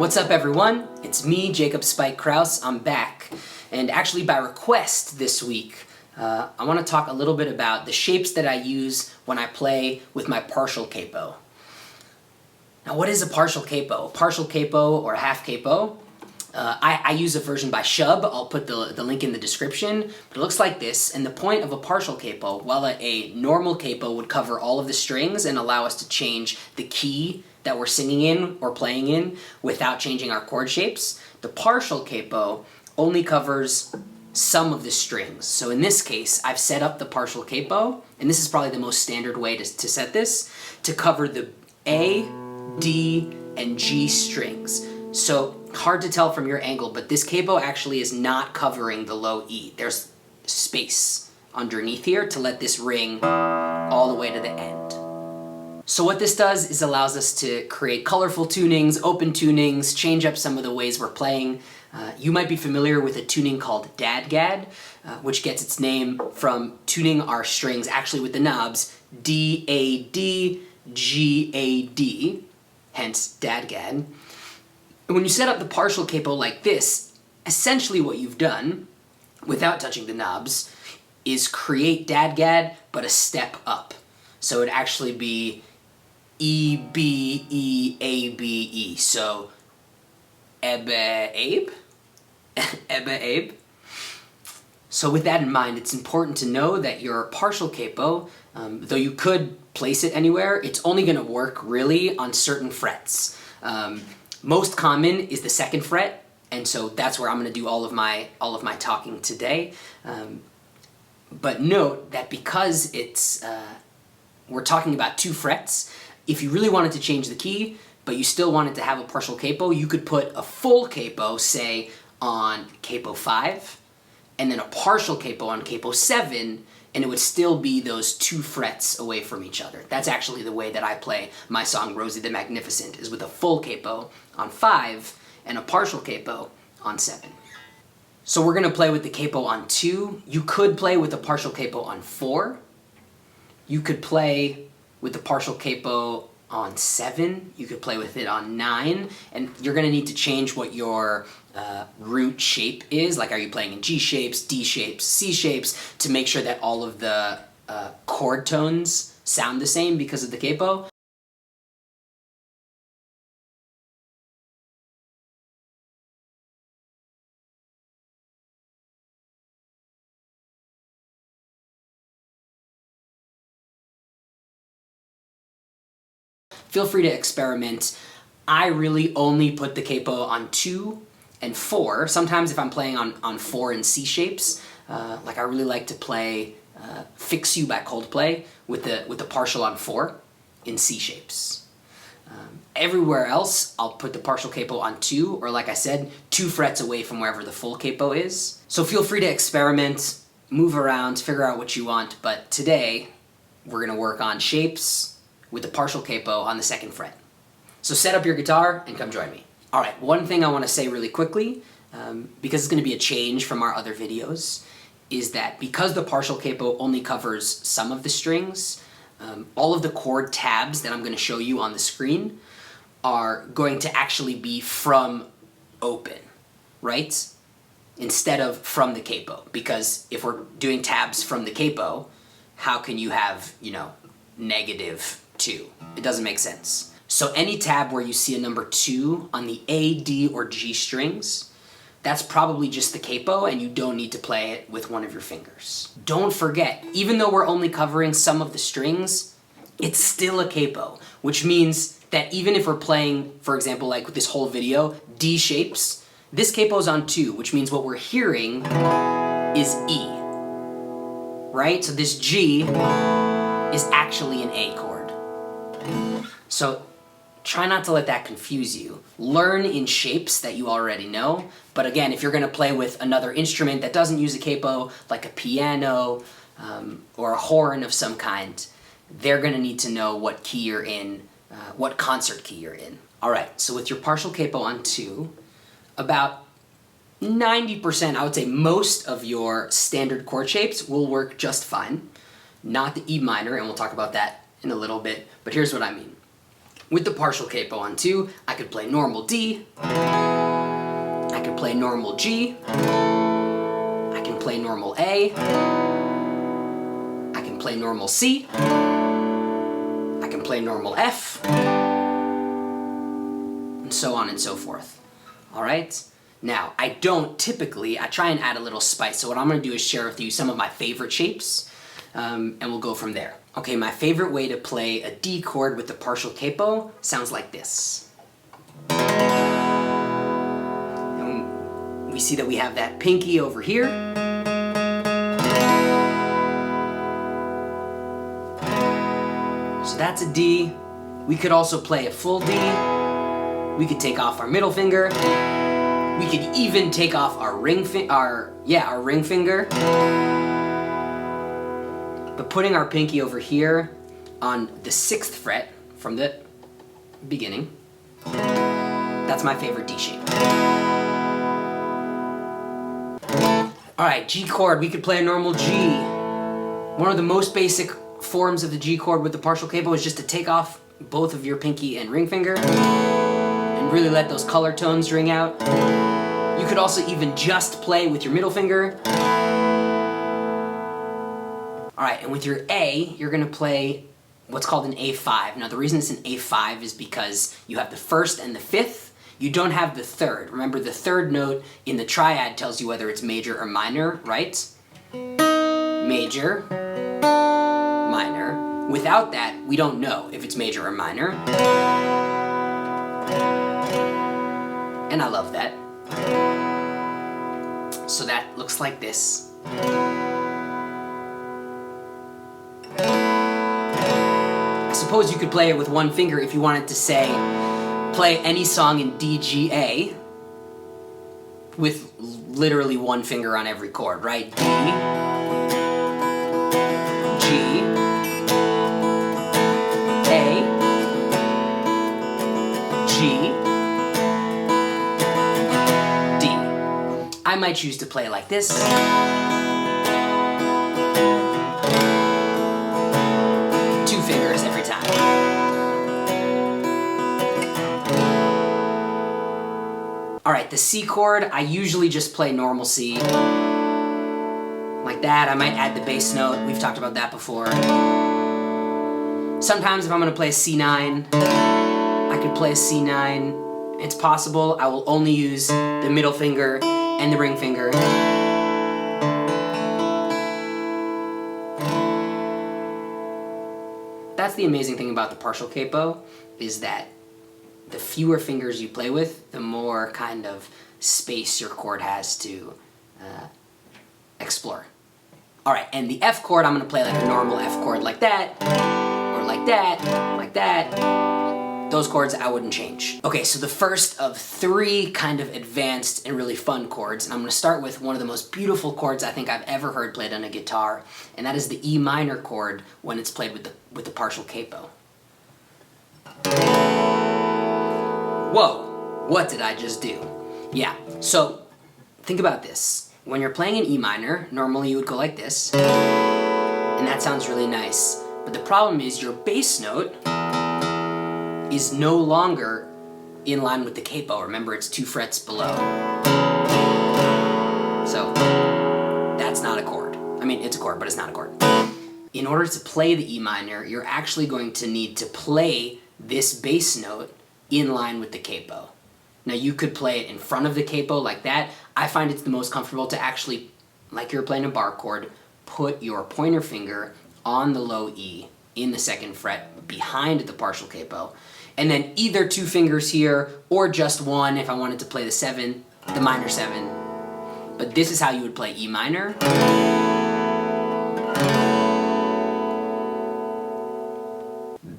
What's up everyone? It's me, Jacob Spike Kraus. I'm back. And actually by request this week, I want to talk a little bit about the shapes that I use when I play with my partial capo. Now what is a partial capo? A partial capo or a half capo? I use a version by Shub. I'll put the link in the description. But it looks like this, and the point of a partial capo, while a normal capo would cover all of the strings and allow us to change the key that we're singing in or playing in without changing our chord shapes, the partial capo only covers some of the strings. So in this case, I've set up the partial capo, and this is probably the most standard way to set this, to cover the A, D, and G strings. So hard to tell from your angle, but this capo actually is not covering the low E. There's space underneath here to let this ring all the way to the end. So what this does is allows us to create colorful tunings, open tunings, change up some of the ways we're playing. You might be familiar with a tuning called Dadgad, which gets its name from tuning our strings actually with the knobs D, A, D, G, A, D, hence Dadgad. And when you set up the partial capo like this, essentially what you've done, without touching the knobs, is create Dadgad, but a step up. So it'd actually be E, B, E, A, B, E. So, Ebbe, Abe? Ebbe, Abe? So with that in mind, it's important to know that your partial capo, though you could place it anywhere, it's only going to work really on certain frets. Most common is the 2nd fret, and so that's where I'm going to do all of my talking today. But note that because it's we're talking about 2 frets, if you really wanted to change the key, but you still wanted to have a partial capo, you could put a full capo, say, on capo 5, and then a partial capo on capo 7, and it would still be those 2 frets away from each other. That's actually the way that I play my song Rosie the Magnificent, is with a full capo on 5 and a partial capo on 7. So we're going to play with the capo on 2. You could play with a partial capo on 4. You could play with the partial capo on 7. You could play with it on 9. And you're going to need to change what your root shape is. Like, are you playing in G shapes, D shapes, C shapes, to make sure that all of the chord tones sound the same because of the capo. Feel free to experiment. I really only put the capo on 2 and 4. Sometimes if I'm playing on 4 and C shapes, like I really like to play Fix You by Coldplay with the partial on 4 in C shapes. Everywhere else, I'll put the partial capo on 2, or like I said, 2 frets away from wherever the full capo is. So feel free to experiment, move around, figure out what you want, but today we're going to work on shapes with the partial capo on the 2nd fret. So set up your guitar and come join me. Alright, one thing I want to say really quickly, because it's going to be a change from our other videos, is that because the partial capo only covers some of the strings, all of the chord tabs that I'm going to show you on the screen are going to actually be from open, right? Instead of from the capo. Because if we're doing tabs from the capo, how can you have, -2? It doesn't make sense. So any tab where you see a number 2 on the A, D, or G strings, that's probably just the capo, and you don't need to play it with one of your fingers. Don't forget, even though we're only covering some of the strings, it's still a capo, which means that even if we're playing, for example, like with this whole video, D shapes, this capo's on 2, which means what we're hearing is E, right? So this G is actually an A chord. So try not to let that confuse you. Learn in shapes that you already know, but again, if you're going to play with another instrument that doesn't use a capo, like a piano or a horn of some kind, they're going to need to know what key you're in, what concert key you're in. Alright, so with your partial capo on 2, about 90%, I would say most of your standard chord shapes will work just fine. Not the E minor, and we'll talk about that in a little bit, but here's what I mean. With the partial capo on 2, I could play normal D, I could play normal G, I can play normal A, I can play normal C, I can play normal F, and so on and so forth. All right? Now, I try and add a little spice, so what I'm going to do is share with you some of my favorite shapes, and we'll go from there. Okay, my favorite way to play a D chord with the partial capo sounds like this. And we see that we have that pinky over here. So that's a D. We could also play a full D. We could take off our middle finger. We could even take off our ring finger. But putting our pinky over here on the 6th fret from the beginning, that's my favorite D shape. All right, G chord, we could play a normal G. One of the most basic forms of the G chord with the partial capo is just to take off both of your pinky and ring finger and really let those color tones ring out. You could also even just play with your middle finger. All right, and with your A, you're gonna play what's called an A5. Now the reason it's an A5 is because you have the 1st and the 5th. You don't have the 3rd. Remember, the 3rd note in the triad tells you whether it's major or minor, right? Major, minor. Without that, we don't know if it's major or minor. And I love that. So that looks like this. I suppose you could play it with one finger if you wanted to say, play any song in D, G, A with literally one finger on every chord, right? D, G, A, G, D. I might choose to play it like this. 2 fingers every time. All right, the C chord, I usually just play normal C. Like that. I might add the bass note. We've talked about that before. Sometimes if I'm gonna play a C9, I could play a C9. It's possible. I will only use the middle finger and the ring finger. That's the amazing thing about the partial capo, is that the fewer fingers you play with, the more kind of space your chord has to explore. All right, and the F chord, I'm gonna play like a normal F chord like that, or like that, like that. Those chords I wouldn't change. Okay, so the first of 3 kind of advanced and really fun chords, and I'm gonna start with one of the most beautiful chords I think I've ever heard played on a guitar, and that is the E minor chord when it's played with the partial capo. Whoa, what did I just do? Yeah, so think about this. When you're playing an E minor, normally you would go like this, and that sounds really nice. But the problem is your bass note is no longer in line with the capo. Remember, it's 2 frets below. So that's not a chord. I mean, it's a chord, but it's not a chord. In order to play the E minor, you're actually going to need to play this bass note in line with the capo. Now you could play it in front of the capo like that. I find it's the most comfortable to actually, like you're playing a bar chord, put your pointer finger on the low E in the 2nd fret behind the partial capo, and then either 2 fingers here or just one if I wanted to play the 7, the minor 7. But this is how you would play E minor.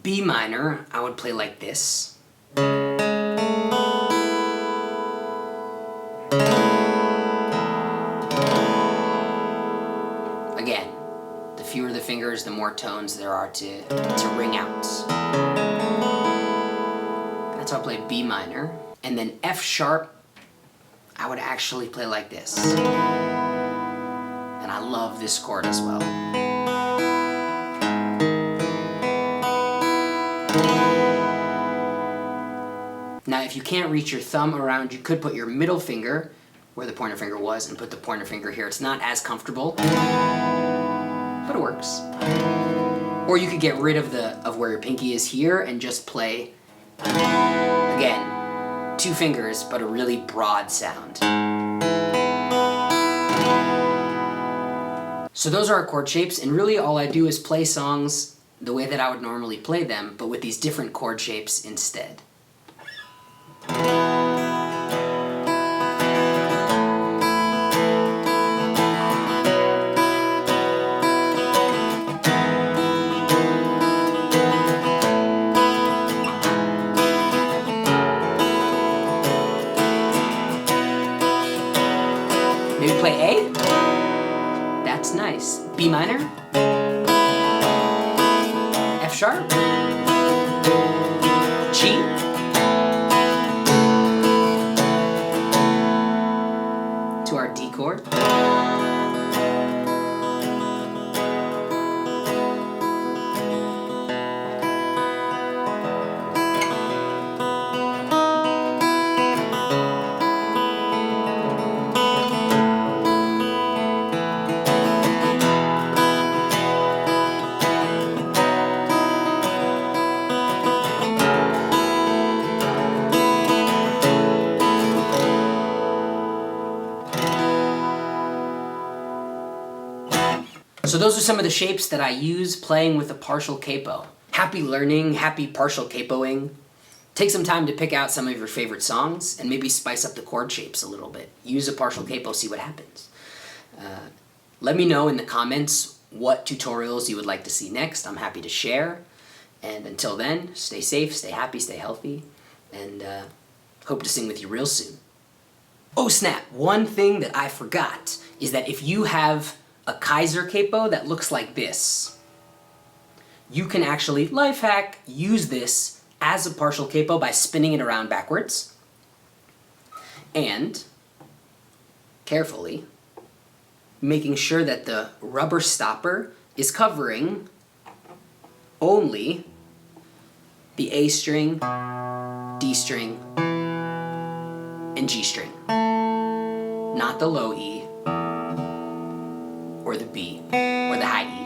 B minor, I would play like this. Again, the fewer the fingers, the more tones there are to ring out. That's how I play B minor. And then F sharp, I would actually play like this. And I love this chord as well. Now, if you can't reach your thumb around, you could put your middle finger where the pointer finger was and put the pointer finger here. It's not as comfortable, but it works. Or you could get rid of where your pinky is here and just play, again, 2 fingers, but a really broad sound. So those are our chord shapes, and really all I do is play songs the way that I would normally play them, but with these different chord shapes instead. Maybe play A? That's nice. B minor? F sharp? G? To our D chord. So those are some of the shapes that I use playing with a partial capo. Happy learning, happy partial capoing. Take some time to pick out some of your favorite songs and maybe spice up the chord shapes a little bit. Use a partial capo, see what happens. Let me know in the comments what tutorials you would like to see next. I'm happy to share. And until then, stay safe, stay happy, stay healthy, and hope to sing with you real soon. Oh snap, one thing that I forgot is that if you have a Kaiser capo that looks like this, you can actually, life hack, use this as a partial capo by spinning it around backwards and carefully making sure that the rubber stopper is covering only the A string, D string, and G string, not the low E, or the B, or the high E.